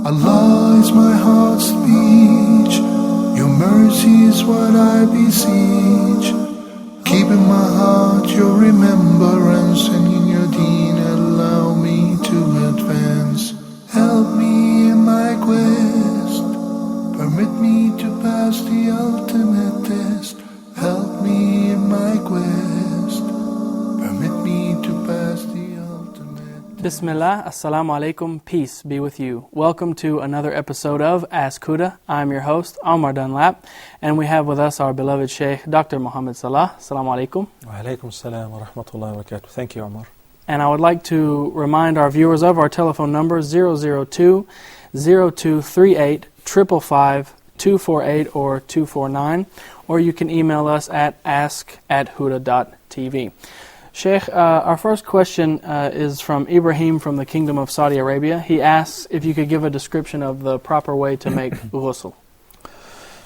Allah is my heart's speech. Your mercy is what I beseech. Keep in my heart your remembrance, and in your deen allow me to advance. Help me in my quest. Permit me to pass the ultimate test. Help me in my quest. Permit me to pass the ultimate test. Bismillah, Assalamu alaikum, peace be with you. Welcome to another episode of Ask Huda. I'm your host, Omar Dunlap, and we have with us our beloved Sheikh, Dr. Muhammad Salah. Assalamu alaikum. Wa alaikum salam wa rahmatullahi wa barakatuh. Thank you, Omar. And I would like to remind our viewers of our telephone number 002-0238 555 248 or 249, or you can email us at ask@huda.tv. Sheikh, our first question is from Ibrahim from the Kingdom of Saudi Arabia. He asks if you could give a description of the proper way to make ghusl.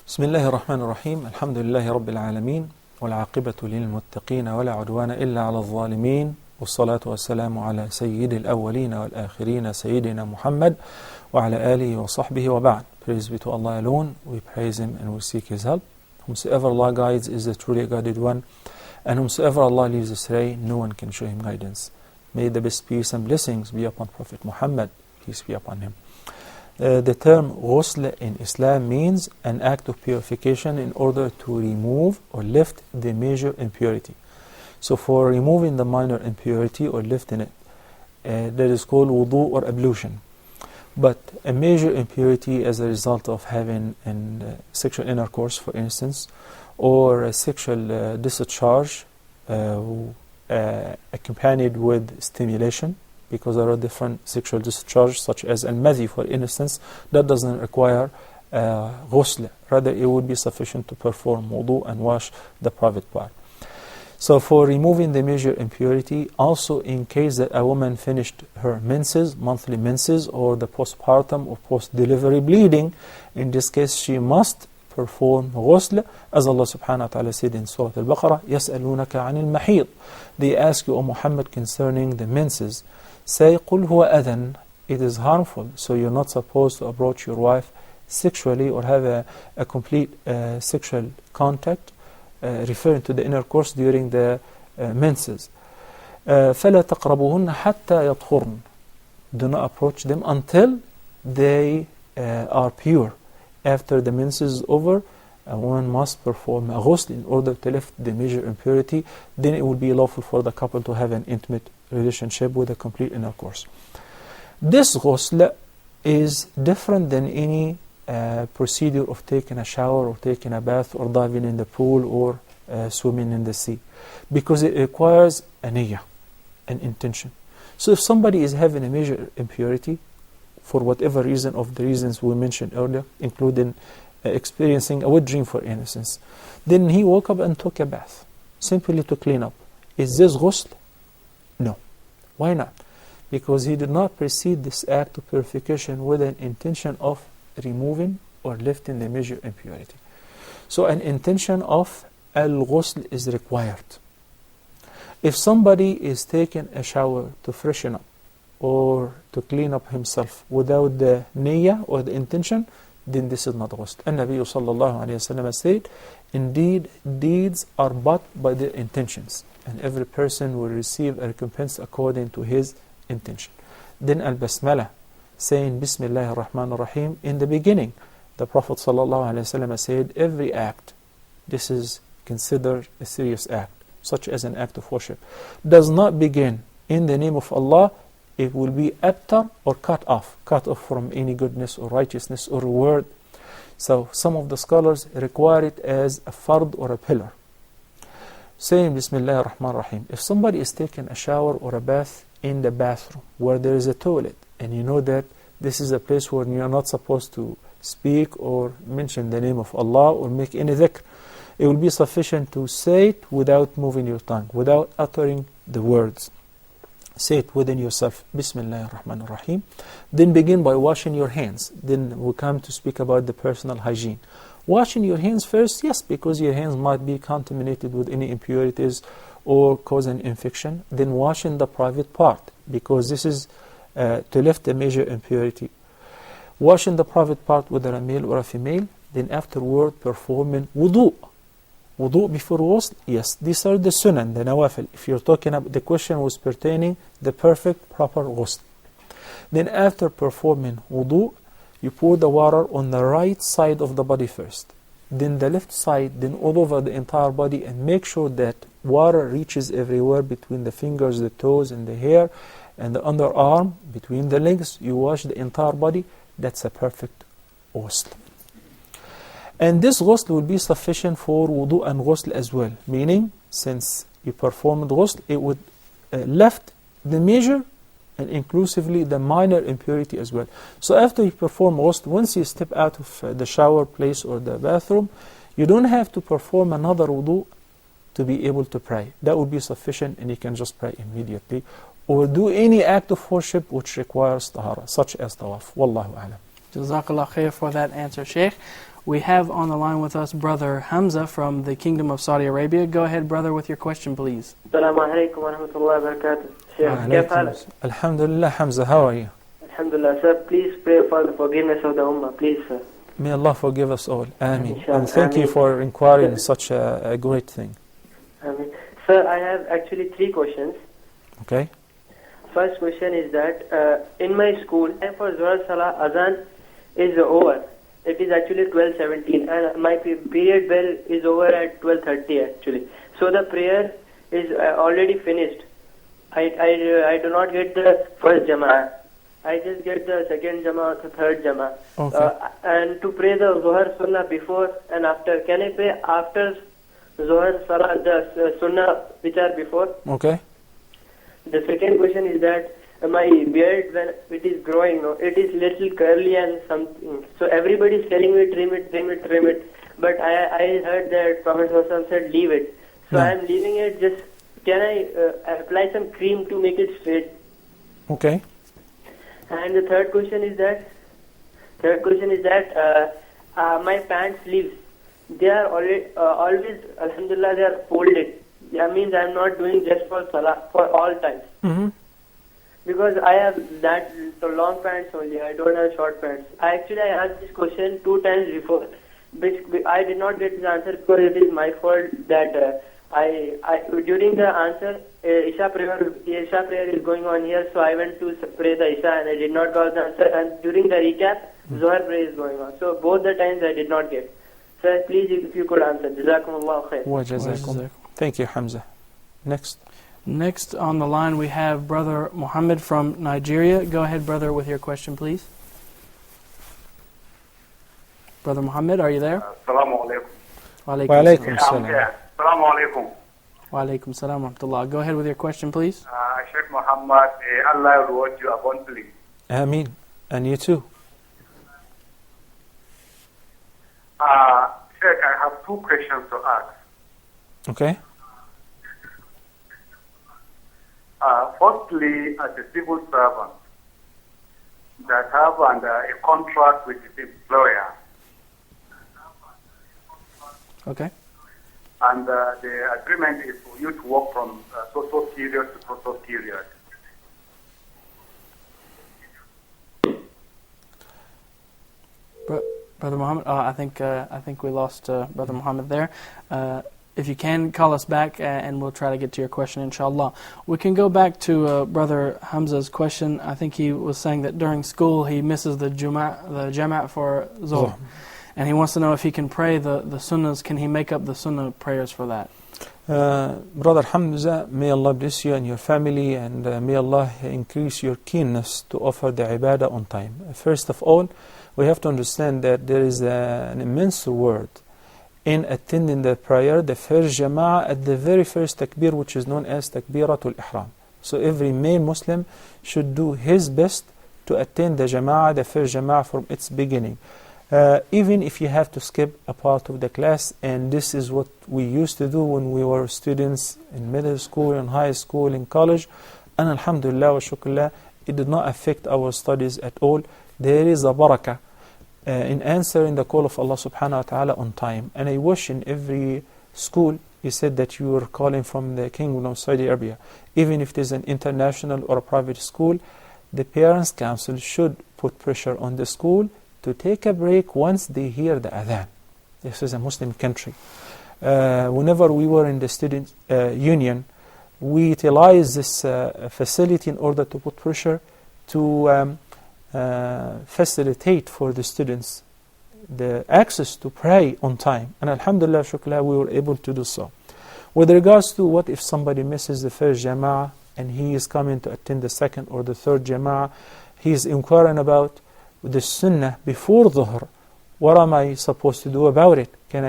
Bismillahir Rahmanir Rahim. Alhamdulillahi Rabbil Alameen. Wal-aqibatu lil-muttaqeen wa la udwana illa ala al-zalimin. Wassalatu wassalamu ala sayyidil awwalin wal-akhirin sayyidina Muhammad wa ala alihi wa sahbihi wa ba'd. Praise be to Allah alone. We praise Him and we seek His help. Whomsoever Allah guides is the truly guided one, and whomsoever Allah leaves astray, no one can show him guidance. May the best peace and blessings be upon Prophet Muhammad, peace be upon him. The term ghusl in Islam means an act of purification in order to remove or lift the major impurity. So for removing the minor impurity or lifting it, that is called wudu or ablution. But a major impurity as a result of having sexual intercourse, for instance, or a sexual discharge accompanied with stimulation, because there are different sexual discharges such as al-madhi, for instance, that doesn't require ghusl. Rather, it would be sufficient to perform wudu and wash the private part. So for removing the major impurity, also in case that a woman finished her menses, monthly menses, or the postpartum or post-delivery bleeding, in this case she must perform ghusl, as Allah subhanahu wa ta'ala said in Surah Al-Baqarah, يَسْأَلُونَكَ عَنِ الْمَحِيضِ. They ask you, O Muhammad, concerning the menses. Say, قُلْ هُوَ أَذًا. It is harmful, so you're not supposed to approach your wife sexually or have a complete sexual contact, referring to the intercourse during the menses. فَلَا تَقْرَبُهُنَّ حَتَّى يَطْهُرْنَ. Do not approach them until they are pure. After the menses is over, a woman must perform a ghusl in order to lift the major impurity. Then it will be lawful for the couple to have an intimate relationship with a complete intercourse. This ghusl is different than any procedure of taking a shower or taking a bath or diving in the pool or swimming in the sea, because it requires a niyyah, an intention. So if somebody is having a major impurity, for whatever reason of the reasons we mentioned earlier, including experiencing a wet dream, for instance, then he woke up and took a bath, simply to clean up. Is this ghusl? No. Why not? Because he did not precede this act of purification with an intention of removing or lifting the major impurity. So an intention of al-ghusl is required. If somebody is taking a shower to freshen up or to clean up himself without the niyyah or the intention, then this is not ghusl. And Nabi sallallahu alayhi wa sallam said, indeed, deeds are but by their intentions, and every person will receive a recompense according to his intention. Then al-basmalah, saying Bismillahir Rahmanir Rahim in the beginning. The Prophet sallallahu alayhi wa sallam said, every act, this is considered a serious act, such as an act of worship, does not begin in the name of Allah, it will be abtar or cut off from any goodness or righteousness or reward. So some of the scholars require it as a fard or a pillar. Saying Bismillahir Rahmanir Rahim. If somebody is taking a shower or a bath in the bathroom where there is a toilet, and you know that this is a place where you are not supposed to speak or mention the name of Allah or make any dhikr, it will be sufficient to say it without moving your tongue, without uttering the words. Say it within yourself, Bismillahir Rahmanir Rahim. Then begin by washing your hands. Then we'll come to speak about the personal hygiene. Washing your hands first, yes, because your hands might be contaminated with any impurities or cause an infection. Then washing the private part, because this is to lift the major impurity. washing the private part, whether a male or a female, then afterward performing wudu. Wudu before ghusl, yes, these are the sunan, the nawafil. If you're talking about, the question was pertaining the perfect, proper ghusl. Then after performing wudu, you pour the water on the right side of the body first, then the left side, then all over the entire body, and make sure that water reaches everywhere between the fingers, the toes, and the hair, and the underarm, between the legs. You wash the entire body. That's a perfect ghusl. And this ghusl will be sufficient for wudu and ghusl as well. Meaning, since you performed ghusl, it would left the major and inclusively the minor impurity as well. So after you perform ghusl, once you step out of the shower place or the bathroom, you don't have to perform another wudu to be able to pray. That would be sufficient, and you can just pray immediately. Or do any act of worship which requires tahara, such as tawaf. Wallahu a'lam. Jazakallah khair for that answer, Sheikh. We have on the line with us Brother Hamza from the Kingdom of Saudi Arabia. Go ahead, brother, with your question, please. Assalamu alaikum wa rahmatullahi wa barakatuh. Sheikh, كيف حالك? Alhamdulillah, Hamza, how are you? Alhamdulillah, sir. Please pray for the forgiveness of the Ummah, please, sir. May Allah forgive us all. Ameen. Inshallah. And thank you for inquiring such a great thing. Ameen. Sir, I have actually 3 questions. Okay? First question is that in my school, time for Zuhr Salah Azan is over. It is actually 12:17, and my period bell is over at 12:30 actually. So the prayer is already finished. I do not get the first Jama'ah. I just get the second Jama'ah, the third Jama'ah. Okay. And to pray the Zuhr Sunnah before and after, can I pray after Zuhr Salah the Sunnah which are before? Okay. The second question is that my beard, when it is growing, it is little curly and something. So everybody is telling me trim it. But I heard that Prophet ﷺ said leave it. So No. I am leaving it. Just can I apply some cream to make it straight? Okay. And the third question is that my pant sleeves, they are always alhamdulillah, they are folded. That means I am not doing just for salah, for all times. Mm-hmm. Because I have that long pants only, I don't have short pants. I asked this question 2 times before, which I did not get the answer because it is my fault that I during the answer, Isha prayer is going on here, so I went to pray the Isha and I did not got the answer. And during the recap, Zohar prayer is going on. So both the times I did not get. Sir, please, if you could answer. Jazakumullah khair. Wa jazakum. Thank you, Hamza. Next on the line we have Brother Muhammad from Nigeria. Go ahead, brother, with your question, please. Brother Muhammad, are you there? Assalamu alaikum. Wa Wa alaikum I'm salam. there. Assalamu alaikum. Wa alaikum salam wa rahmatullah. Go ahead with your question, please. Sheikh Muhammad, Allah reward you abundantly. Ameen. And you too. Sheikh, I have 2 questions to ask. Okay? Firstly, as a civil servant that have under a contract with his employer, Okay. and the agreement is for you to work from so period to so period. Brother Muhammad, I think we lost Brother Muhammad there. If you can, call us back and we'll try to get to your question, inshallah. We can go back to Brother Hamza's question. I think he was saying that during school he misses the Jama' for Zohar. And he wants to know if he can pray the sunnahs, can he make up the sunnah prayers for that? Brother Hamza, may Allah bless you and your family, and may Allah increase your keenness to offer the ibadah on time. First of all, we have to understand that there is an immense reward in attending the prayer, the first jama'ah at the very first takbir, which is known as takbiratul ihram. So every male Muslim should do his best to attend the jama'ah, the first jama'ah from its beginning. Even if you have to skip a part of the class, and this is what we used to do when we were students in middle school, in high school, in college, and alhamdulillah wa shukrullah, it did not affect our studies at all. There is a barakah in answering the call of Allah subhanahu wa ta'ala on time. And I wish in every school, you said that you were calling from the Kingdom of Saudi Arabia, even if it is an international or a private school, the Parents' Council should put pressure on the school to take a break once they hear the adhan. This is a Muslim country. Whenever we were in the student union, we utilized this facility in order to put pressure to facilitate for the students the access to pray on time. And alhamdulillah, shukla, we were able to do so. With regards to what if somebody misses the first jama'ah and he is coming to attend the second or the third jama'ah, he is inquiring about the sunnah before dhuhr. What am I supposed to do about it? Can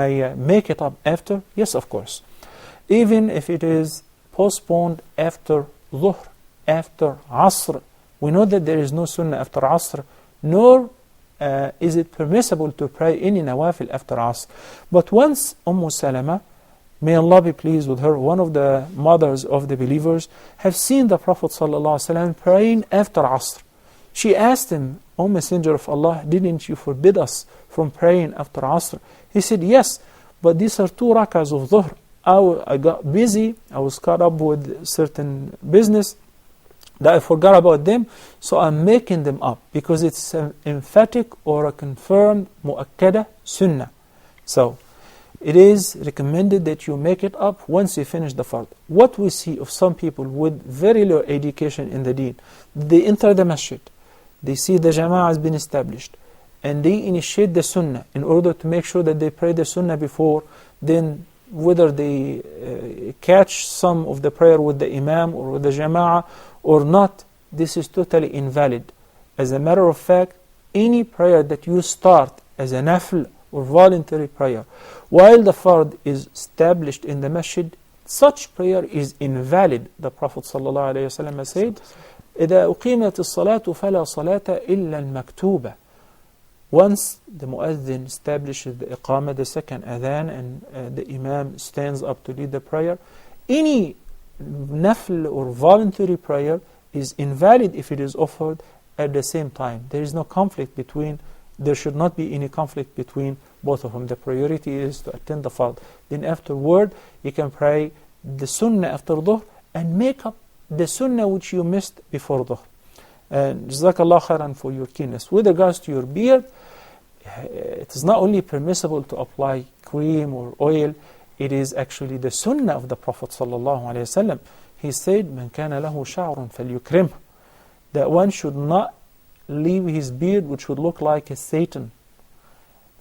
I make it up after? Yes, of course. Even if it is postponed after dhuhr, after asr. We know that there is no sunnah after asr, nor is it permissible to pray any nawafil after asr. But once Salama, may Allah be pleased with her, one of the mothers of the believers, have seen the Prophet ﷺ praying after asr. She asked him, O Messenger of Allah, didn't you forbid us from praying after asr? He said, yes, but these are 2 rakahs of dhuhr. I got busy, I was caught up with certain business that I forgot about them, so I'm making them up because it's an emphatic or a confirmed mu'akkada sunnah. So it is recommended that you make it up once you finish the fard. What we see of some people with very low education in the deen, they enter the masjid, they see the jama'ah has been established, and they initiate the sunnah in order to make sure that they pray the sunnah before, then whether they catch some of the prayer with the imam or with the jama'ah or not, this is totally invalid. As a matter of fact, any prayer that you start as a nafl or voluntary prayer, while the fard is established in the masjid, such prayer is invalid. The Prophet ﷺ said, إِذَا أُقِيمَتِ الصَّلَاةُ فَلَا صَلَاةَ إِلَّا الْمَكْتُوبَةِ. Once the muazzin establishes the iqamah, the second adhan, and the imam stands up to lead the prayer, any nafl or voluntary prayer is invalid if it is offered at the same time. There is no conflict between, there should not be any conflict between both of them. The priority is to attend the fard. Then afterward, you can pray the sunnah after dhuhr and make up the sunnah which you missed before dhuhr. And Jazakallah khairan for your keenness. With regards to your beard, it is not only permissible to apply cream or oil, it is actually the sunnah of the Prophet ﷺ. He said, مَنْ كَانَ لَهُ شَعْرٌ فَلْيُكْرِمْهُ, that one should not leave his beard which would look like a Satan.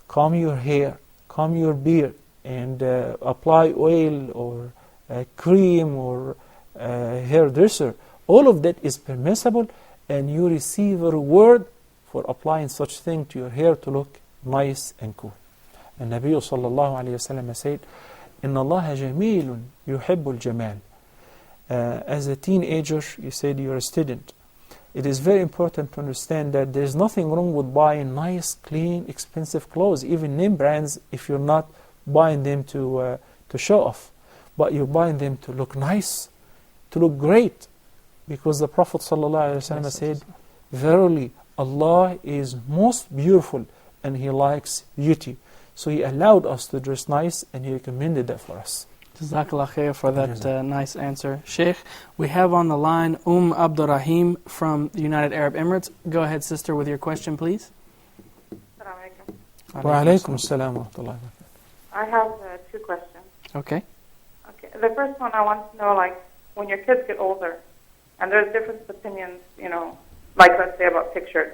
Comb your hair, comb your beard, and apply oil or cream or hairdresser. All of that is permissible, and you receive a reward for applying such thing to your hair to look nice and cool. And Nabi sallallahu alayhi wa sallam said, إِنَّ اللَّهَ جَمِيلٌ يُحِبُّ الْجَمَالِ. As a teenager, you said you're a student. It is very important to understand that there's nothing wrong with buying nice, clean, expensive clothes, even name brands, if you're not buying them to show off. But you're buying them to look nice, to look great. Because the Prophet ﷺ said, verily, Allah is most beautiful and He likes beauty. So He allowed us to dress nice and He recommended that for us. Jazakallah khair for that nice answer. Sheikh, we have on the line Abdurrahim from the United Arab Emirates. Go ahead, sister, with your question, please. Wa alaykum assalam wa rahmatullahi wa barakatuh. I have 2 questions. Okay. The first one, I want to know, like, when your kids get older, and there's different opinions, like let's say about pictures.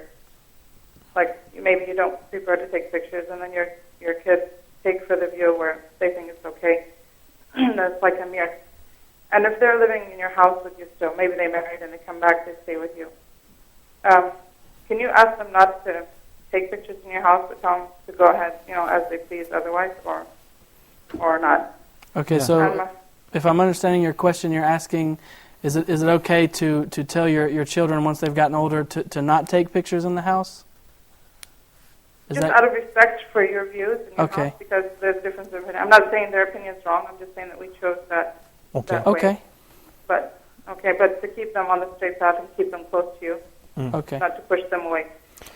Like maybe you don't prefer to take pictures, and then your kids take for the view where they think it's okay. That's like a mirror. And if they're living in your house with you still, maybe they married and they come back to stay with you, can you ask them not to take pictures in your house, but tell them to go ahead, as they please otherwise, or not? Okay, so if I'm understanding your question, you're asking, is it okay to tell your children once they've gotten older to not take pictures in the house? Just out of respect for your views in your house, because there's difference of opinion. I'm not saying their opinion's wrong. I'm just saying that we chose that way. But to keep them on the straight path and keep them close to you, not to push them away.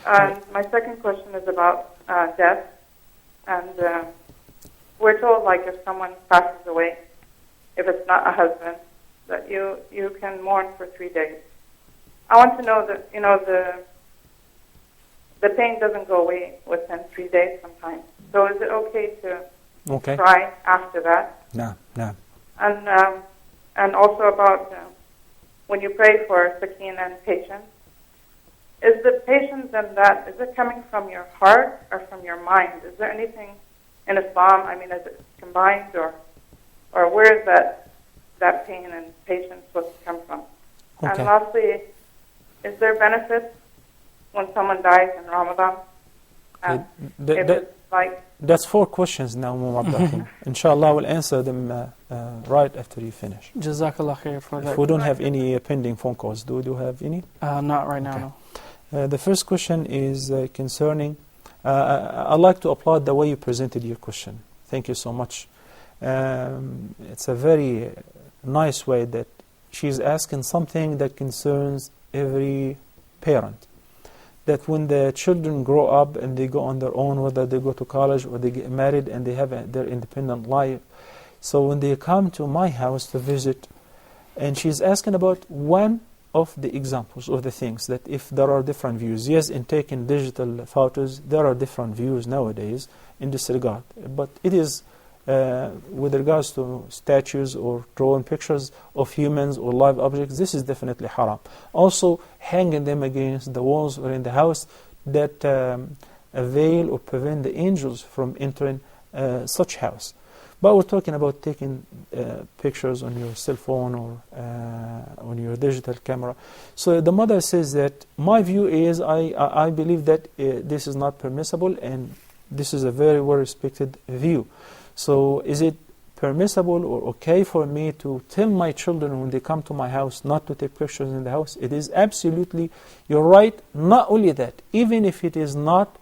My second question is about death, and we're told, like, if someone passes away, if it's not a husband, that you can mourn for 3 days. I want to know that the pain doesn't go away within 3 days sometimes. So is it okay to Okay. try after that? No, no. And also about when you pray for sakina and patience, is the patience and that, is it coming from your heart or from your mind? Is there anything in Islam, I mean, is it combined or where is that pain and patience supposed to come from? Okay. And lastly, is there benefit when someone dies in Ramadan? Okay. If it's like, That's 4 questions now, Abdurrahim. Inshallah, we'll answer them right after you finish. Jazakallah khair for that. If we don't have any pending phone calls, do you have any? Not right now, Okay. no. The first question is concerning, I'd like to applaud the way you presented your question. Thank you so much. It's a very nice way that she's asking something that concerns every parent. That when the children grow up and they go on their own, whether they go to college or they get married and they have their independent life, so when they come to my house to visit, and she's asking about one of the examples of the things that if there are different views. Yes, in taking digital photos, there are different views nowadays in this regard. But it is with regards to statues or drawing pictures of humans or live objects, this is definitely haram. Also, hanging them against the walls or in the house that veil or prevent the angels from entering such house. But we're talking about taking pictures on your cell phone or on your digital camera. So the mother says that my view is I believe that this is not permissible, and this is a very well respected view. So is it permissible or okay for me to tell my children when they come to my house not to take pictures in the house? It is absolutely, you're right. Not only that, even if it is not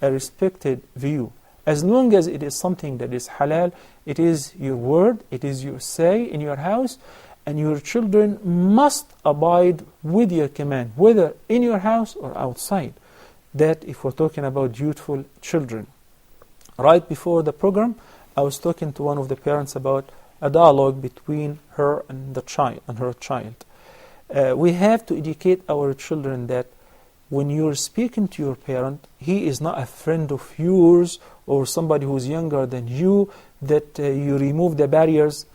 a respected view, as long as it is something that is halal, it is your word, it is your say in your house, and your children must abide with your command, whether in your house or outside. That if we're talking about youthful children. Right before the program, I was talking to one of the parents about a dialogue between her and her child. We have to educate our children that when you're speaking to your parent, he is not a friend of yours or somebody who's younger than you, that you remove the barriers.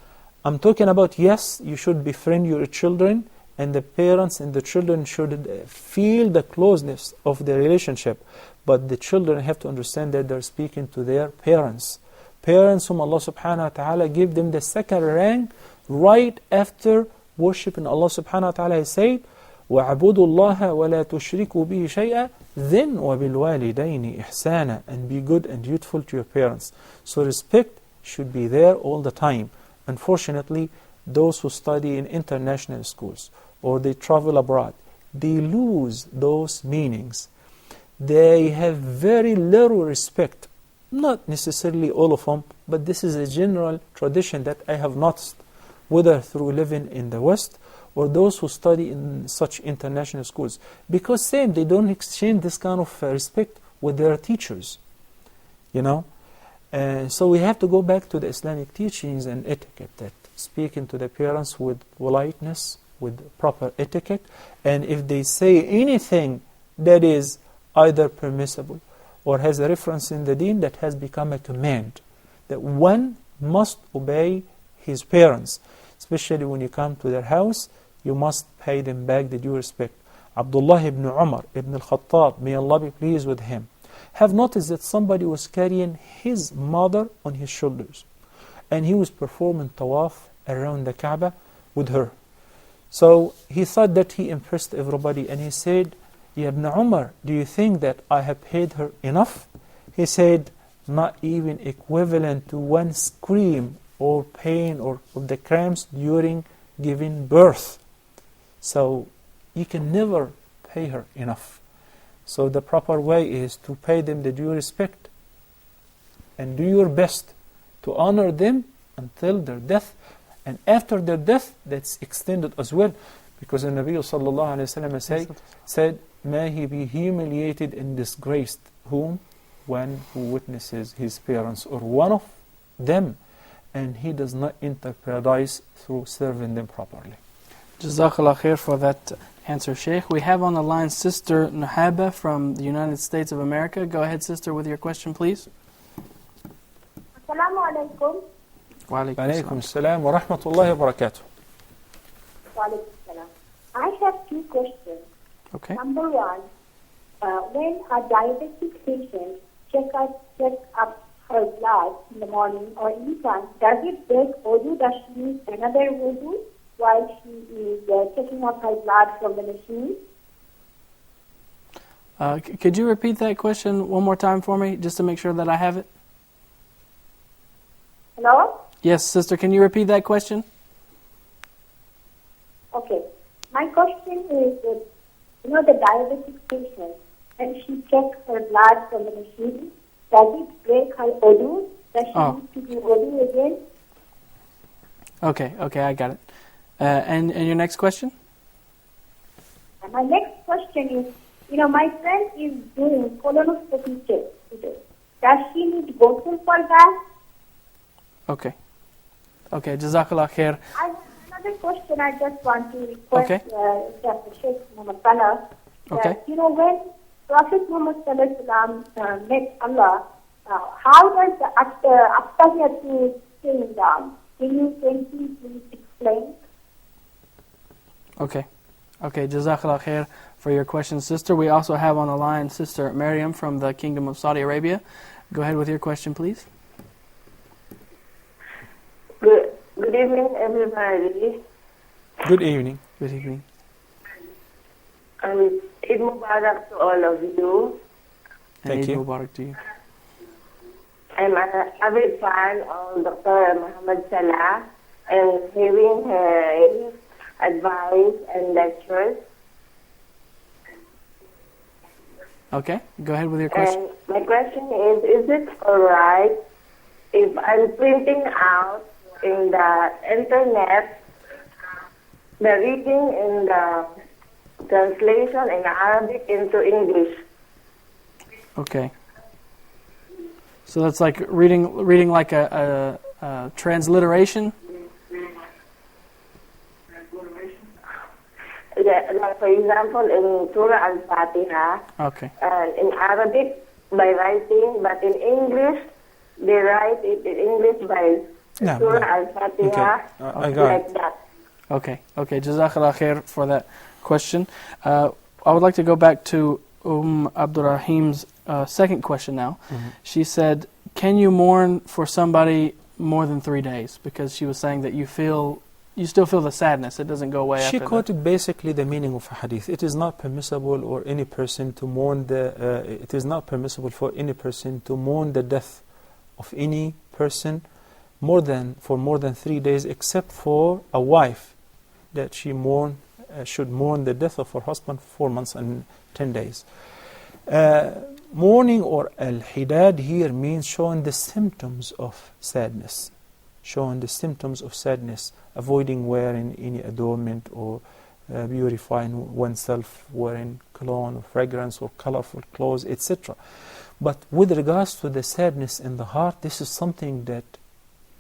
I'm talking about, yes, you should befriend your children, and the parents and the children should feel the closeness of the relationship. But the children have to understand that they're speaking to their parents. Parents whom Allah subhanahu wa ta'ala give them the second rank right after worshiping Allah subhanahu wa ta'ala. He said, وَعَبُدُوا اللَّهَ وَلَا تُشْرِكُوا بِهِ شَيْئًا, then وَبِالْوَالِدَيْنِ إِحْسَانًا, and be good and dutiful to your parents. So respect should be there all the time. Unfortunately, those who study in international schools or they travel abroad, they lose those meanings. They have very little respect. Not necessarily all of them, but this is a general tradition that I have noticed, whether through living in the West or those who study in such international schools. Because same, they don't exchange this kind of respect with their teachers. You know? So we have to go back to the Islamic teachings and etiquette, that speaking to the parents with politeness, with proper etiquette, and if they say anything that is either permissible or has a reference in the deen that has become a command, that one must obey his parents, especially when you come to their house, you must pay them back the due respect. Abdullah ibn Umar ibn al-Khattab, may Allah be pleased with him, have noticed that somebody was carrying his mother on his shoulders, and he was performing tawaf around the Kaaba with her. So he thought that he impressed everybody, and he said, Ya ibn Umar, do you think that I have paid her enough? He said, not even equivalent to one scream or pain or of the cramps during giving birth. So you can never pay her enough. So the proper way is to pay them the due respect and do your best to honor them until their death. And after their death, that's extended as well. Because the Nabi sallallahu alayhi wa sallam said, may he be humiliated and disgraced. Whom? One who witnesses his parents or one of them, and he does not enter paradise through serving them properly. Jazakallah khair for that answer, Sheikh. We have on the line Sister Nuhaba from the United States of America. Go ahead, Sister, with your question, please. Assalamu alaikum. Wa alaikum وعليكم assalam. السلام ورحمة الله وبركاته. Wa alaikum salam. I have two questions. Okay. Number one, when a diabetic patient checks up her blood in the morning or anytime, does it break wudu? Does she need another wudu while she is checking up her blood from the machine? Could you repeat that question one more time for me, just to make sure that I have it? Hello? Yes, Sister, can you repeat that question? Okay. My question is that, the diabetic patient, when she checks her blood from the machine, does it break her wudu? Does she need to do wudu again? Okay, I got it. And your next question? And my next question is, my friend is doing colonoscopy test today. Does she need ghusl for that? Okay, Jazakallah khair. I have another question I just want to request Dr. Sheikh Muhammad Salah. Okay. When Prophet Muhammad Sallallahu met Allah, how does the Attahiyatu came down? Can you please explain? Okay, Jazakallah khair for your question, Sister. We also have on the line Sister Maryam from the Kingdom of Saudi Arabia. Go ahead with your question, please. Good evening, everybody. Good evening. Good evening. Eid Mubarak to all of you. And Thank Eid you. Mubarak to you. I'm an avid fan of Dr. Muhammad Salah and hearing his advice and lectures. Okay, go ahead with your question. And my question is it alright if I'm printing out in the internet the reading in the translation in Arabic into English? Okay. So that's like reading like a transliteration? Yeah, like for example, in Surah Al-Fatiha, Okay. in Arabic by writing, but in English, they write it in English by Yeah, Surah yeah. Al-Fatiha, I got like it. that. Okay, Jazakallah khair for that question. I would like to go back to Abdurrahim's second question now. Mm-hmm. She said, can you mourn for somebody more than 3 days? Because she was saying that you still feel the sadness. It doesn't go away She after that. quoted basically the meaning of a hadith. It is not permissible or any person to mourn it is not permissible for any person to mourn the death of any person for more than 3 days, except for a wife, that she should mourn the death of her husband for 4 months and 10 days. Mourning or al-hidad here means showing the symptoms of sadness. Showing the symptoms of sadness, avoiding wearing any adornment or beautifying oneself, wearing cologne or fragrance or colorful clothes, etc. But with regards to the sadness in the heart, this is something that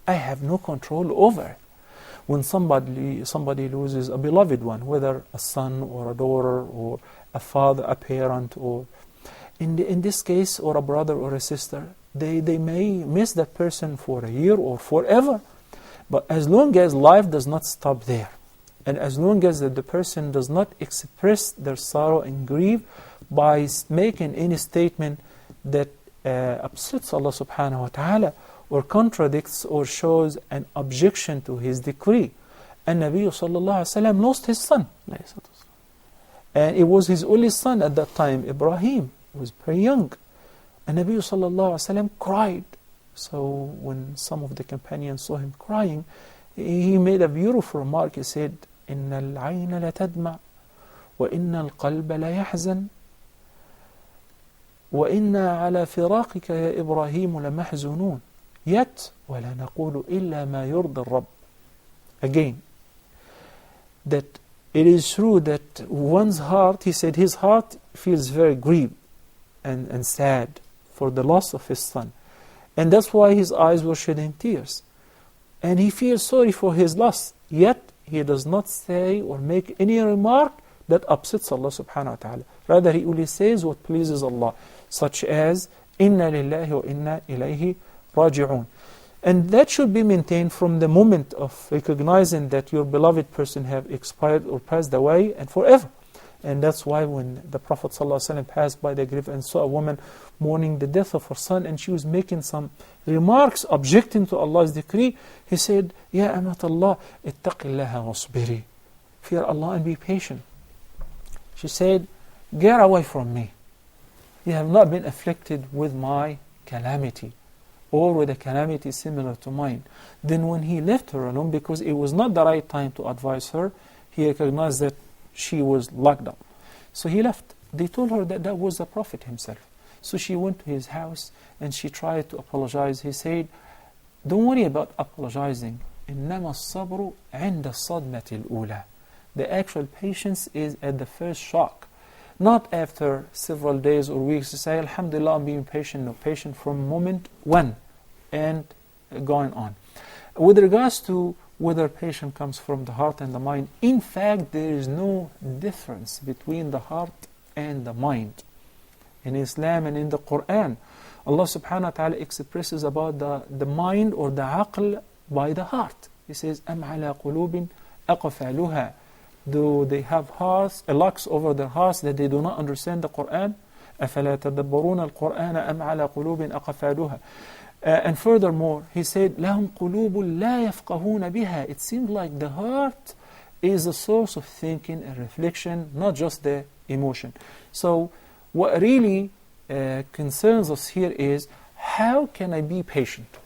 I have no control over. When somebody loses a beloved one, whether a son or a daughter or a father, a parent, or in this case, or a brother or a sister, they may miss that person for a year or forever. But as long as life does not stop there, and as long as the person does not express their sorrow and grief by making any statement that upsets Allah subhanahu wa ta'ala, or contradicts or shows an objection to His decree. And Nabi sallallahu alayhi wa sallam lost his son. And it was his only son at that time, Ibrahim. He was very young. And Nabi sallallahu alayhi wa sallam cried. So when some of the companions saw him crying, he made a beautiful remark. He said, إِنَّ الْعَيْنَ لَتَدْمَعْ وَإِنَّ الْقَلْبَ لَيَحْزَنْ وَإِنَّا عَلَى فِرَاقِكَ يَا إِبْرَاهِيمُ لَمَحْزُنُونَ Yet وَلَا نَقُولُ إِلَّا مَا يُرْضِ الرَّبِّ. Again, that it is true that one's heart, he said his heart feels very grieved and sad for the loss of his son. And that's why his eyes were shedding tears. And he feels sorry for his loss. Yet, he does not say or make any remark that upsets Allah subhanahu wa ta'ala. Rather, he only says what pleases Allah, such as, Inna lillahi wa inna ilayhi raji'un. And that should be maintained from the moment of recognizing that your beloved person have expired or passed away and forever. And that's why when the Prophet ﷺ passed by the grave and saw a woman mourning the death of her son, and she was making some remarks objecting to Allah's decree, he said, Ya amat Allah, ittaqillaha wasbiri. Fear Allah and be patient. She said, get away from me. You have not been afflicted with my calamity, or with a calamity similar to mine. Then when he left her alone, because it was not the right time to advise her, he recognized that she was locked up. So he left. They told her that that was the Prophet himself. So she went to his house and she tried to apologize. He said, don't worry about apologizing. إِنَّمَا الصَّبْرُ عِنْدَ الصَّدْمَةِ الْأُولَى. The actual patience is at the first shock. Not after several days or weeks to say, Alhamdulillah, I'm being patient. No, patient from moment one and going on. With regards to whether patience comes from the heart and the mind, in fact, there is no difference between the heart and the mind. In Islam and in the Quran, Allah subhanahu wa ta'ala expresses about the mind or the aql by the heart. He says, أَمْ عَلَى قُلُوبٍ أَقْفَالُهَا. Do they have hearts, locks over their hearts that they do not understand the Quran? أَفَلَا تَدَبَّرُونَ الْقُرْآنَ أَمْ عَلَى قُلُوبٍ أَقْفَالُهَا. And furthermore, he said, لَهُمْ قُلُوبٌ لَا يَفْقَهُونَ بِهَا. It seems like the heart is the source of thinking and reflection, not just the emotion. So what really concerns us here is, how can I be patient?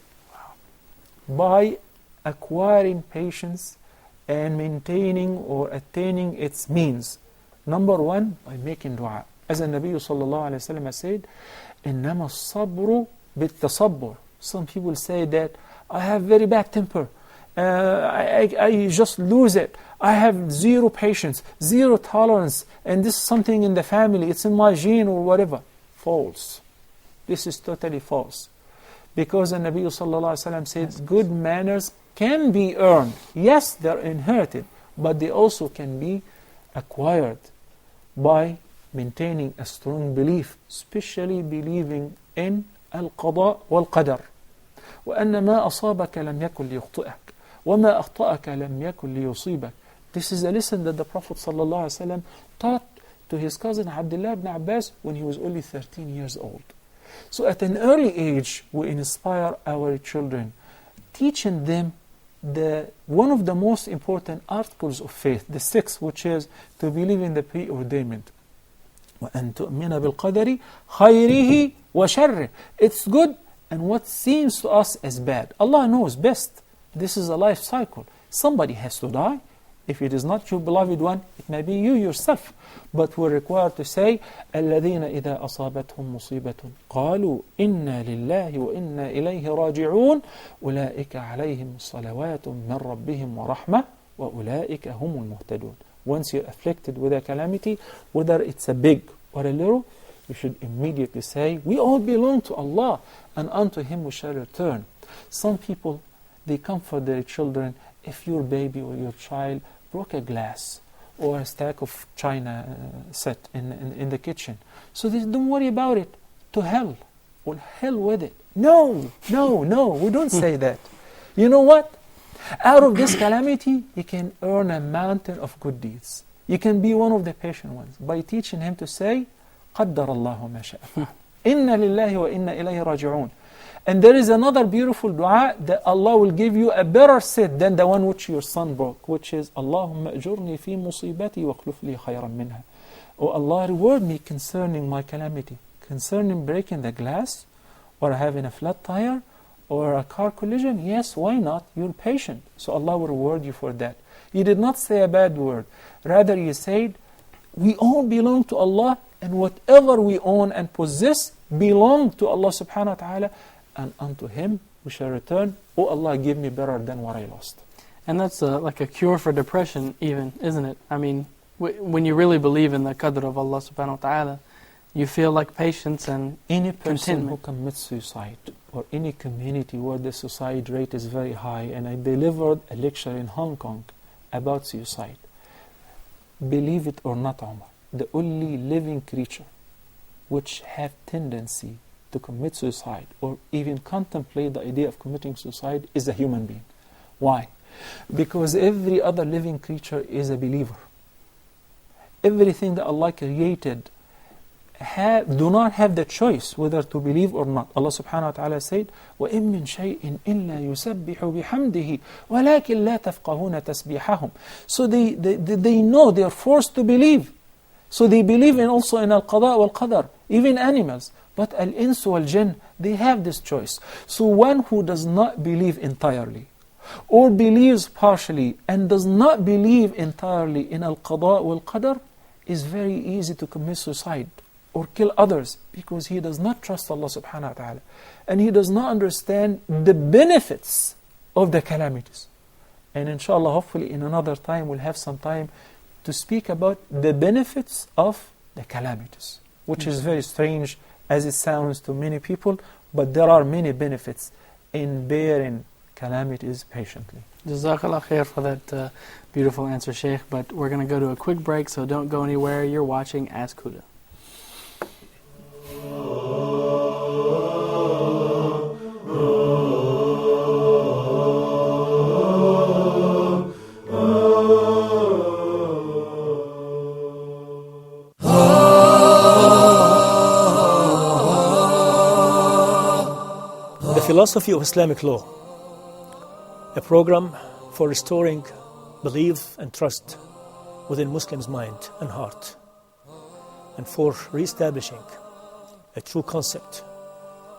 By acquiring patience and maintaining or attaining its means. Number one, by making dua. As the Nabi sallallahu alayhi wa sallam said, إِنَّمَا الصَّبْرُ بِالتَّصَبُّرِ. Some people say that I have very bad temper. I just lose it. I have zero patience, zero tolerance, and this is something in the family, it's in my gene or whatever. False. This is totally false. Because the Nabi sallallahu alayhi wa sallam said, good manners can be earned. Yes, they're inherited, but they also can be acquired by maintaining a strong belief, especially believing in القضاء والقدر. وأن ما أصابك لم يكن ليخطئك وما أخطأك لم يكن ليصيبك. This is a lesson that the Prophet ﷺ taught to his cousin Abdullah ibn Abbas when he was only 13 years old. So at an early age, we inspire our children, teaching them one of the most important articles of faith, the sixth, which is to believe in the preordainment. وأن تؤمن بالقدر خيره وشره. It's good and what seems to us as bad. Allah knows best. This is a life cycle. Somebody has to die. If it is not your beloved one, it may be you yourself. But we're required to say, الَّذِينَ إِذَا أَصَابَتْهُمْ مُصِيبَةٌ قَالُوا إِنَّا لِلَّهِ وَإِنَّا إِلَيْهِ رَاجِعُونَ أُولَٰئِكَ عَلَيْهِمْ صَلَوَاتٌ مِّن رَبِّهِمْ وَرَحْمَةٌ وَأُولَٰئِكَ هُمُ الْمُهْتَدُونَ. Once you're afflicted with a calamity, whether it's a big or a little, you should immediately say, we all belong to Allah, and unto Him we shall return. Some people, they comfort their children. If your baby or your child broke a glass or a stack of china set in the kitchen, so they don't worry about it. To hell. Well, hell with it. No, we don't say that. You know what? Out of this calamity, you can earn a mountain of good deeds. You can be one of the patient ones by teaching him to say, قَدَّرَ اللَّهُ مَا شَاءَ فَعَلَ. إِنَّ لِلَّهِ وَإِنَّا إِلَيْهِ رَاجِعُونَ. And there is another beautiful dua that Allah will give you a better set than the one which your son broke, which is, اللهم أجرني في مصيبتي واخلف لي خيرا منها. Oh Allah, reward me concerning my calamity, concerning breaking the glass, or having a flat tire, or a car collision. Yes, why not? You're patient, so Allah will reward you for that. You did not say a bad word. Rather, you said, we all belong to Allah, and whatever we own and possess belong to Allah subhanahu wa ta'ala, and unto Him we shall return. Oh Allah, give me better than what I lost. And that's like a cure for depression even, isn't it? I mean, when you really believe in the qadr of Allah subhanahu wa ta'ala, you feel like patience and any person contentment. who commits suicide, or any community where the suicide rate is very high, and I delivered a lecture in Hong Kong about suicide. Believe it or not, Omar, the only living creature which have tendency to commit suicide or even contemplate the idea of committing suicide is a human being. Why? Because every other living creature is a believer. Everything that Allah created do not have the choice whether to believe or not. Allah subhanahu wa ta'ala said, وَإِن مِّن شَيْءٍ إِلَّا يُسَبِّحُ بِحَمْدِهِ وَلَكِنْ لَا تَفْقَهُونَ تَسْبِيحَهُم. So they know, they are forced to believe. So they believe also in al-qada wal-qadar, even animals. But al-ins wal-jinn, they have this choice. So one who does not believe entirely, or believes partially, and does not believe entirely in al-qada wal-qadar, is very easy to commit suicide or kill others, because he does not trust Allah subhanahu wa ta'ala, and he does not understand the benefits of the calamities. And inshallah, hopefully in another time, we'll have some time to speak about the benefits of the calamities, which is very strange as it sounds to many people, but there are many benefits in bearing calamities patiently. Jazakallah khair for that beautiful answer, Sheikh. But we're going to go to a quick break, so don't go anywhere. You're watching Ask Huda. The philosophy of Islamic law, a program for restoring belief and trust within Muslims' mind and heart, and for re-establishing a true concept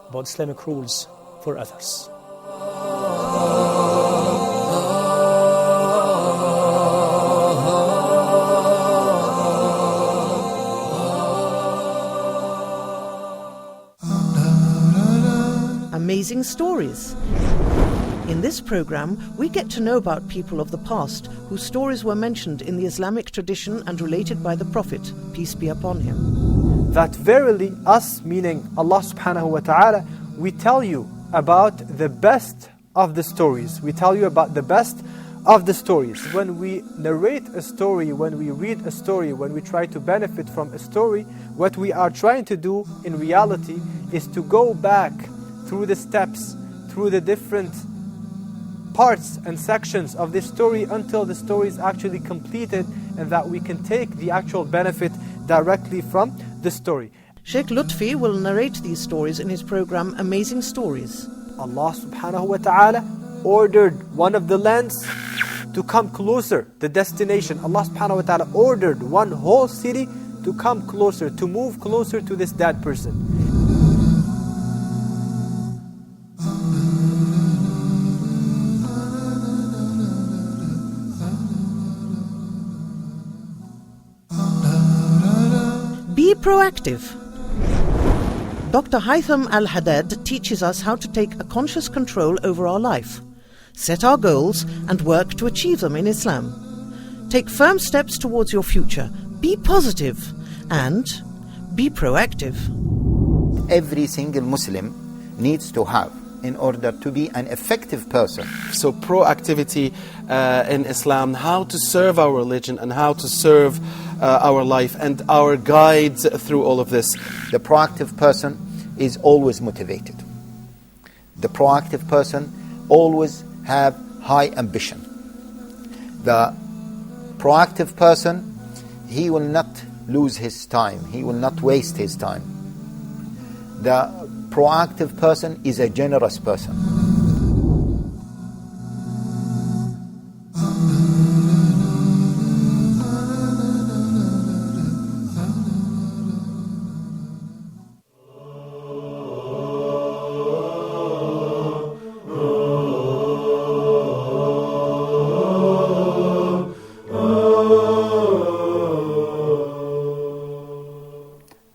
about Islamic rules for others. Amazing stories. In this program, we get to know about people of the past whose stories were mentioned in the Islamic tradition and related by the Prophet, peace be upon him. That verily us, meaning Allah subhanahu wa ta'ala, we tell you about the best of the stories. We tell you about the best of the stories. When we narrate a story, when we read a story, when we try to benefit from a story, what we are trying to do in reality is to go back through the steps, through the different parts and sections of this story until the story is actually completed, and that we can take the actual benefit directly from the story. Sheikh Lutfi will narrate these stories in his program Amazing Stories. Allah subhanahu wa ta'ala ordered one of the lands to come closer, the destination. Allah subhanahu wa ta'ala ordered one whole city to come closer, to move closer to this dead person. Be proactive. Dr. Haytham Al-Haddad teaches us how to take a conscious control over our life, set our goals and work to achieve them in Islam. Take firm steps towards your future. Be positive and be proactive. Every single Muslim needs to have in order to be an effective person. So proactivity in Islam, how to serve our religion and how to serve our life and our guides through all of this. The proactive person is always motivated. The proactive person always have high ambition. The proactive person, he will not lose his time. He will not waste his time. The proactive person is a generous person.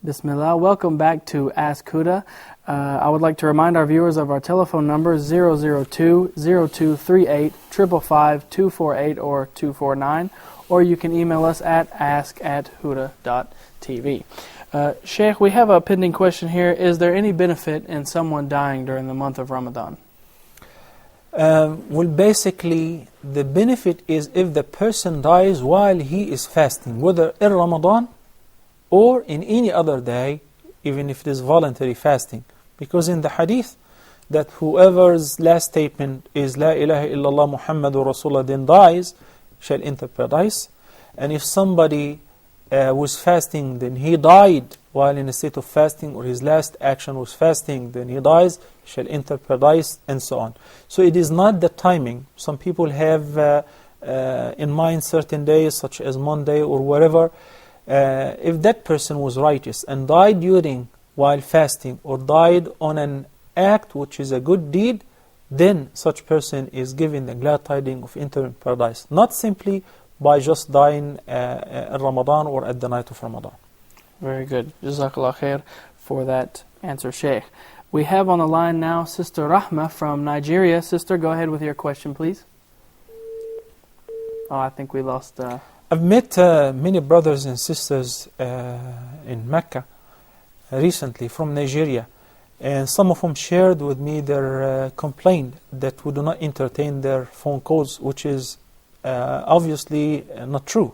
Bismillah. Welcome back to Ask Huda. I would like to remind our viewers of our telephone numbers 002-0238 555 248 or 249, or you can email us at ask@huda.tv. Sheikh, we have a pending question here. Is there any benefit in someone dying during the month of Ramadan? Well, basically, the benefit is if the person dies while he is fasting, whether in Ramadan or in any other day, even if it is voluntary fasting. Because in the hadith, that whoever's last statement is La ilaha illallah Muhammadur Rasulullah then dies, shall enter paradise. And if somebody was fasting, then he died while in a state of fasting, or his last action was fasting, then he dies, shall enter paradise, and so on. So it is not the timing. Some people have in mind certain days, such as Monday or whatever. If that person was righteous and died during while fasting, or died on an act which is a good deed, then such person is given the glad tidings of entering paradise, not simply by just dying in Ramadan or at the night of Ramadan. Very good. Jazakallah khair for that answer, Sheikh. We have on the line now Sister Rahma from Nigeria. Sister, go ahead with your question, please. Oh, I think we lost... I've met many brothers and sisters in Mecca recently from Nigeria, and some of them shared with me their complaint that we do not entertain their phone calls, which is obviously not true.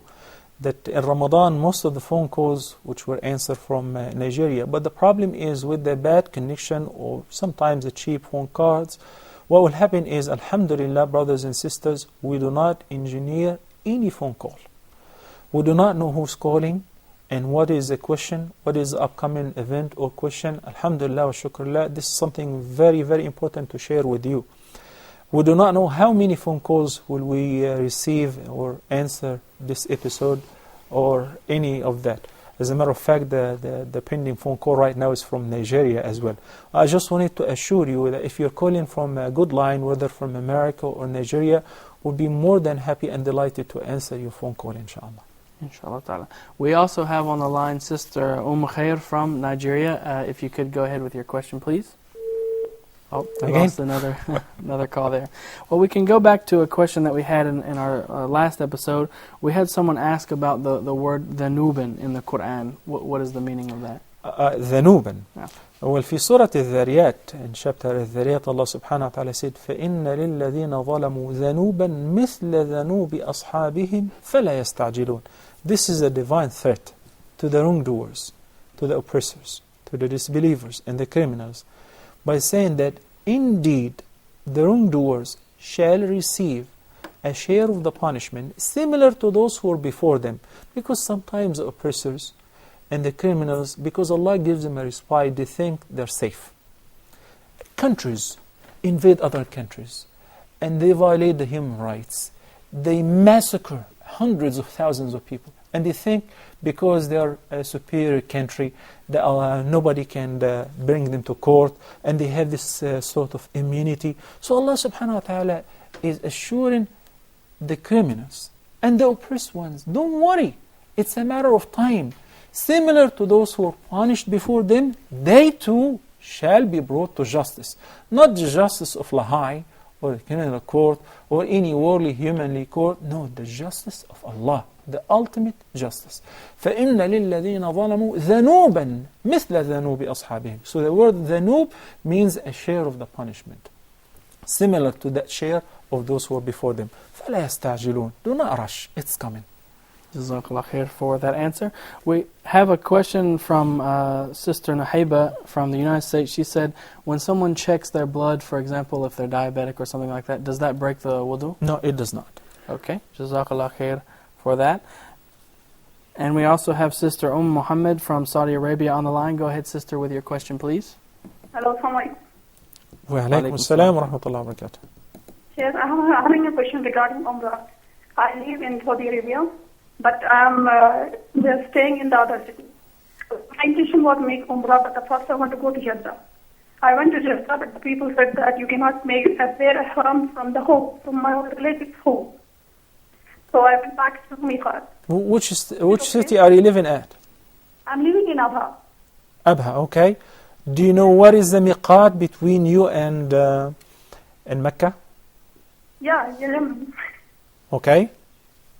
That in Ramadan, most of the phone calls which were answered from Nigeria, but the problem is with the bad connection or sometimes the cheap phone cards. What will happen is, alhamdulillah, brothers and sisters, we do not engineer any phone call. We do not know who's calling and what is the question, what is the upcoming event or question. Alhamdulillah wa shukrullah, this is something very, very important to share with you. We do not know how many phone calls will we receive or answer this episode or any of that. As a matter of fact, the pending phone call right now is from Nigeria as well. I just wanted to assure you that if you're calling from a good line, whether from America or Nigeria, we'll be more than happy and delighted to answer your phone call, inshallah. Inshallah ta'ala. We also have on the line Sister Khair from Nigeria. If you could go ahead with your question, please. Oh, I lost another call there. Well, we can go back to a question that we had in our last episode. We had someone ask about the word ذنوبًا in the Quran. What is the meaning of that? ذنوبًا. Yeah. Well, في سورة الذاريات, in chapter الذاريات, Allah subhanahu wa ta'ala said, فَإِنَّ لِلَّذِينَ ظَلَمُوا ذَنُوبًا مِثْلَ ذَنُوبِ أَصْحَابِهِمْ فَلَا يَسْتَعْجِلُونَ. This is a divine threat to the wrongdoers, to the oppressors, to the disbelievers and the criminals, by saying that indeed the wrongdoers shall receive a share of the punishment similar to those who were before them. Because sometimes the oppressors and the criminals, because Allah gives them a respite, they think they're safe. Countries invade other countries and they violate the human rights. They massacre hundreds of thousands of people. And they think because they are a superior country, that nobody can bring them to court, and they have this sort of immunity. So Allah subhanahu wa ta'ala is assuring the criminals and the oppressed ones, don't worry, it's a matter of time. Similar to those who were punished before them, they too shall be brought to justice. Not the justice of Lahai, or a criminal court, or any worldly humanly court. No, the justice of Allah, the ultimate justice. فَإِنَّ لِلَّذِينَ ظَلَمُوا ذَنُوبًا مِثْلَ ذَنُوبِ أَصْحَابِهِمْ. So the word ذَنُوب means a share of the punishment, similar to that share of those who were before them. فَلَا يَسْتَعْجِلُونَ. Do not rush, it's coming. Jazakallah khair for that answer. We have a question from Sister Nahaiba from the United States. She said, when someone checks their blood, for example, if they're diabetic or something like that, does that break the wudu? No, it does not. Okay, Jazakallah khair for that. And we also have Sister Muhammad from Saudi Arabia on the line. Go ahead, Sister, with your question, please. Hello, assalamu alaikum. Wa alaikum assalam wa rahmatullahi wa barakatuh. Yes, I'm having a question regarding Umrah. I live in Saudi Arabia, but I'm just staying in the other city. My intention was to make Umrah, but the first I want to go to Jeddah. I went to Jeddah, but the people said that you cannot wear a haram from the home, from my relative's home. So I went back to Miqat. Which city are you living at? I'm living in Abha. Abha, okay. Do you know what is the miqat between you and Mecca? Yeah, Yemen. Okay.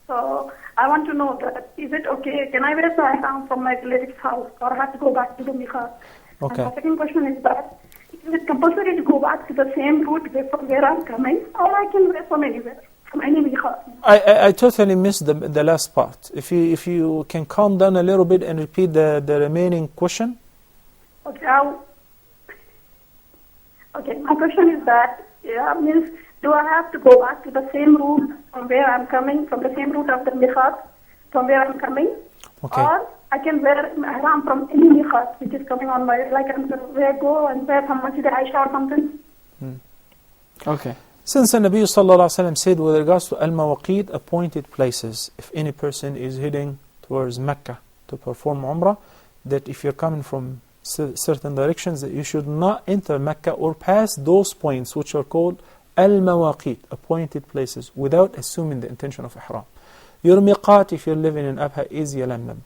So I want to know that, is it okay? Can I wear the ihram from my relative's house, or I have to go back to the Miqat? Okay. And the second question is that, Is it compulsory to go back to the same route from where I'm coming, or I can wear from anywhere, from any miqat? I totally missed the last part. If you can calm down a little bit and repeat the remaining question. Okay, my question is that, means, do I have to go back to the same route from where I'm coming, from the same route of the miqat, from where I'm coming? Okay. Or I can wear ihram from any miqat which is coming on my, like I'm going to go and wear from Masjid Aisha or something? Okay. Since the Nabi sallallahu alaihi wasallam said with regards to al-mawaqit, appointed places, if any person is heading towards Mecca to perform Umrah, that if you're coming from certain directions, that you should not enter Mecca or pass those points which are called al-mawaqit, appointed places, without assuming the intention of ihram. Your miqat, if you're living in Abha, is Yalamlam.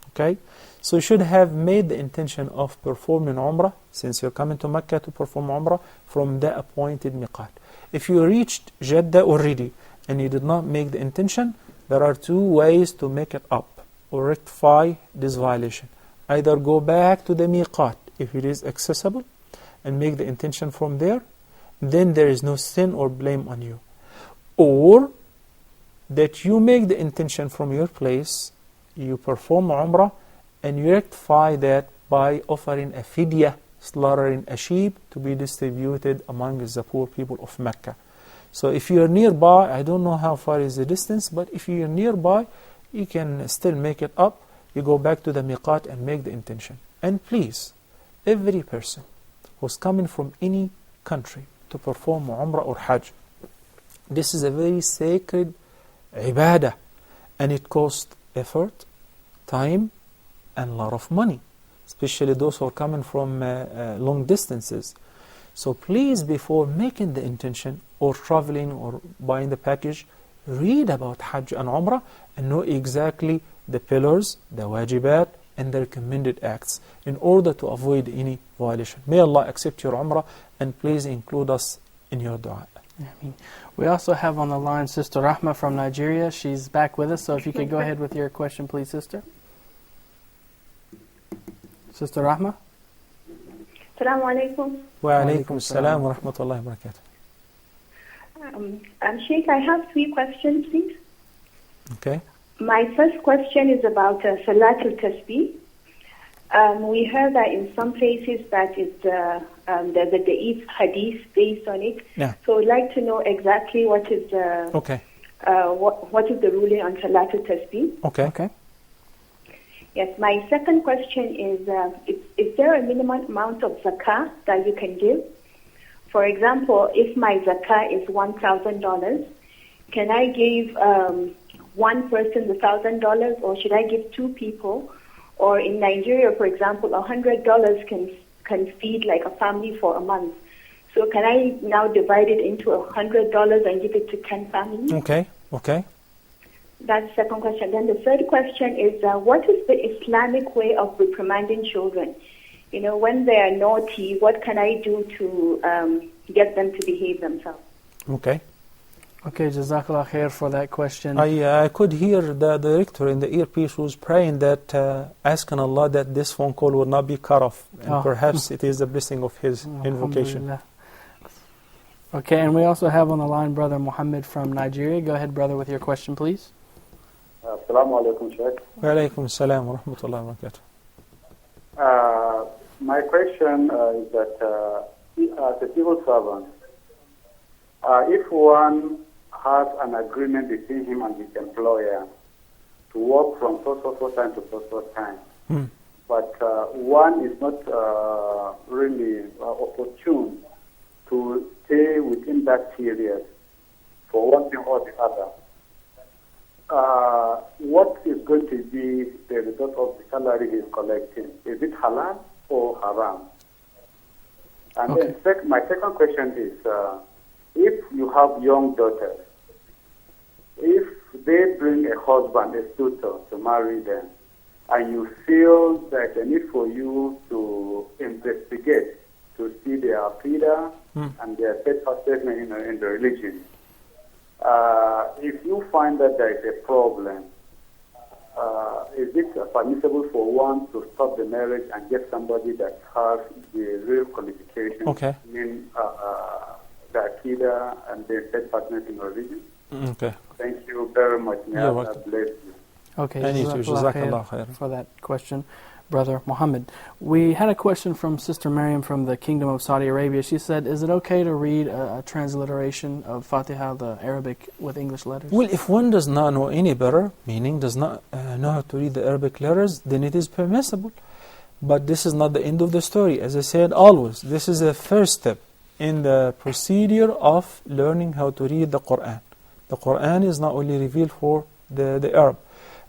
Okay? So you should have made the intention of performing Umrah, since you're coming to Mecca to perform Umrah, from the appointed miqat. If you reached Jeddah already and you did not make the intention, there are two ways to make it up or rectify this violation. Either go back to the miqat if it is accessible and make the intention from there, then there is no sin or blame on you. Or that you make the intention from your place, you perform Umrah, and you rectify that by offering a fidyah, slaughtering a sheep to be distributed among the poor people of Mecca. So if you are nearby, I don't know how far is the distance, but if you are nearby, you can still make it up. You go back to the miqat and make the intention. And please, every person who's coming from any country to perform Umrah or Hajj, this is a very sacred ibadah, and it costs effort, time, and a lot of money, especially those who are coming from long distances. So please, before making the intention or traveling or buying the package, read about Hajj and Umrah and know exactly the pillars, the wajibat, and the recommended acts in order to avoid any violation. May Allah accept your Umrah, and please include us in your dua. Ameen. We also have on the line Sister Rahma from Nigeria. She's back with us, so if you could go ahead with your question, please, Sister. Sister Rahma? Assalamu alaikum. Wa alaikum assalam wa rahmatullahi wa barakatuh. Sheikh, I have 3 questions, please. Okay. My first question is about Salatul Tasbih. We heard that in some places that it's there's a da'if hadith based on it. Yeah. So I'd like to know exactly what is okay. What is the ruling on Salatul Tasbih. Okay. Okay. Yes, my second question is there a minimum amount of zakah that you can give? For example, if my zakah is $1,000, can I give one person the $1,000, or should I give 2 people? Or in Nigeria, for example, $100 can feed like a family for a month. So can I now divide it into $100 and give it to 10 families? Okay. Okay. That's the second question. Then the third question is, what is the Islamic way of reprimanding children? You know, when they are naughty, what can I do to get them to behave themselves? Okay. Okay, Jazakallah khair for that question. I could hear the director in the earpiece was praying that, asking Allah that this phone call will not be cut off. And perhaps it is the blessing of his invocation. Okay, and we also have on the line Brother Muhammad from Nigeria. Go ahead, brother, with your question, please. Assalamu alaikum, Sheikh. Wa alaikum assalam wa rahmatullahi wa barakatuh. My question is that as a civil servant, if one has an agreement between him and his employer to work from so time to so time, but one is not really opportune to stay within that period for one thing or the other, what is going to be the result of the salary he is collecting? Is it halal or haram? And then my second question is, if you have young daughters, if they bring a husband, a suitor, to marry them, and you feel that a need for you to investigate, to see their aqidah and their statement in the religion, if you find that there is a problem, is it permissible for one to stop the marriage and get somebody that has the real qualifications, Okay. mean the Akida and the steadfastness in religion? Okay. Thank you very much. May You're Allah welcome. bless you. Okay, And you too. Jazakallah Jazakallah khair khair. for that question, Brother Muhammad. We had a question from Sister Miriam from the Kingdom of Saudi Arabia. She said, is it okay to read a transliteration of Fatiha, the Arabic, with English letters? Well, if one does not know any better, meaning does not know how to read the Arabic letters, then it is permissible. But this is not the end of the story. As I said always, this is a first step in the procedure of learning how to read the Quran. The Quran is not only revealed for the Arab.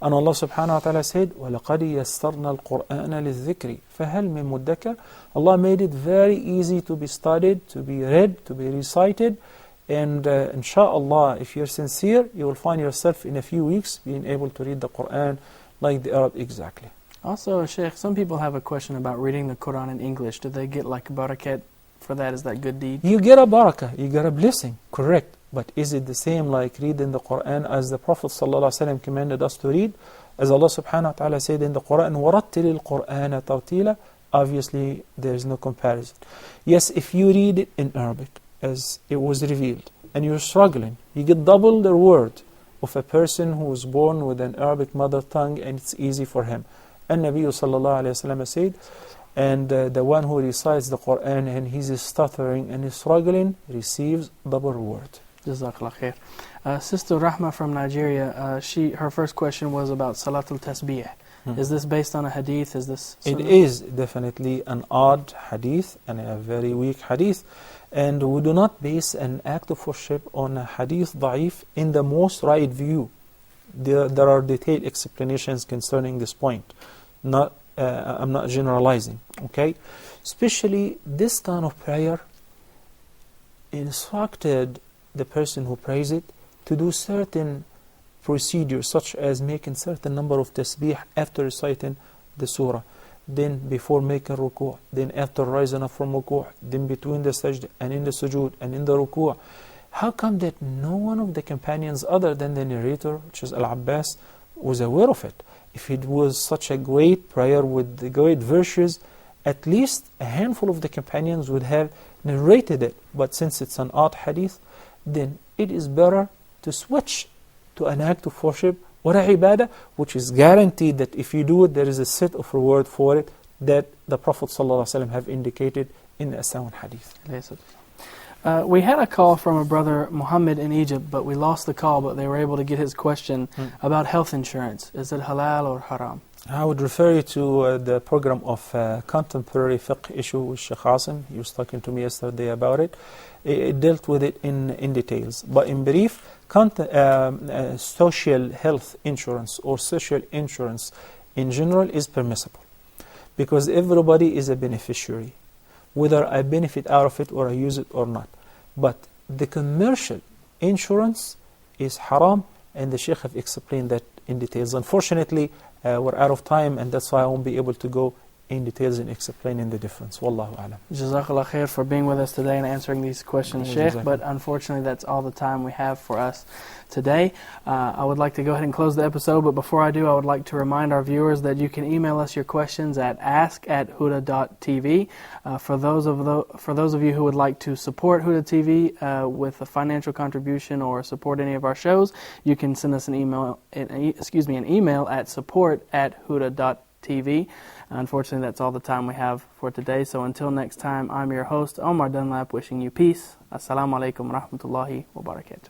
And Allah subhanahu wa ta'ala said, وَلَقَدْ يَسَّرْنَا الْقُرْآنَ لِلذِّكْرِ فَهَلْ مِن مُدَّكَرٍ. Allah made it very easy to be studied, to be read, to be recited. And inshallah, if you're sincere, you will find yourself in a few weeks being able to read the Quran like the Arab exactly. Also, Sheikh, some people have a question about reading the Quran in English. Do they get like barakat for that? Is that good deed? You get a barakah, you get a blessing, correct. But is it the same like reading the Quran as the Prophet ﷺ commanded us to read? As Allah subhanahu wa ta'ala said in the Quran, وَرَتِّلِ الْقُرْآنَ تَرْتِيلًا. Obviously, there is no comparison. Yes, if you read it in Arabic, as it was revealed, and you're struggling, you get double the word of a person who was born with an Arabic mother tongue and it's easy for him. And Nabi sallallahu alayhi wa sallam said, and the one who recites the Quran and he's stuttering and is struggling receives double reward. Jazakallah khair. Sister Rahma from Nigeria, her first question was about Salatul Tasbih. Is this based on a hadith? Is this It sunnah? is definitely an odd hadith and a very weak hadith. And we do not base an act of worship on a hadith da'if in the most right view. There are detailed explanations concerning this point. I'm not generalizing, okay? Especially this kind of prayer instructed the person who prays it to do certain procedures, such as making certain number of tasbih after reciting the surah, then before making ruku', then after rising up from ruku', then between the sajda and in the sujood and in the ruku'. How come that no one of the companions other than the narrator, which is Al-Abbas, was aware of it? If it was such a great prayer with the great virtues, at least a handful of the companions would have narrated it. But since it's an odd hadith, then it is better to switch to an act of worship or a ibadah, which is guaranteed that if you do it, there is a set of reward for it that the Prophet ﷺ have indicated in the sound hadith. We had a call from a brother Muhammad in Egypt, but we lost the call, but they were able to get his question about health insurance. Is it halal or haram? I would refer you to the program of contemporary fiqh issue with Sheikh Asim. He was talking to me yesterday about it. It dealt with it in details. But in brief, social health insurance or social insurance in general is permissible. Because everybody is a beneficiary, whether I benefit out of it or I use it or not. But the commercial insurance is haram, and the Sheikh have explained that in details. Unfortunately, we're out of time, and that's why I won't be able to go in details in explaining the difference. Wallahu a'lam. Jazakallah khair for being with us today and answering these questions, Sheikh. But unfortunately, that's all the time we have for us today. I would like to go ahead and close the episode, but before I do, I would like to remind our viewers that you can email us your questions at ask@huda.tv. For those of you who would like to support Huda TV with a financial contribution or support any of our shows, you can send us an email at support@huda.tv. Unfortunately, that's all the time we have for today. So until next time, I'm your host, Omar Dunlap, wishing you peace. Assalamu alaikum wa rahmatullahi wa barakatuh.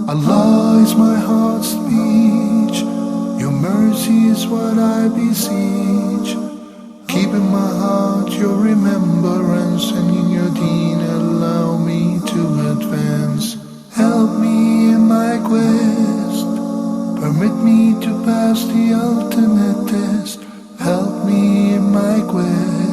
Allah is my heart's speech. Your mercy is what I beseech. Keep in my heart your remembrance, and in your deen allow me to advance. Help me in my quest. Permit me to pass the ultimate test. Help me in my quest.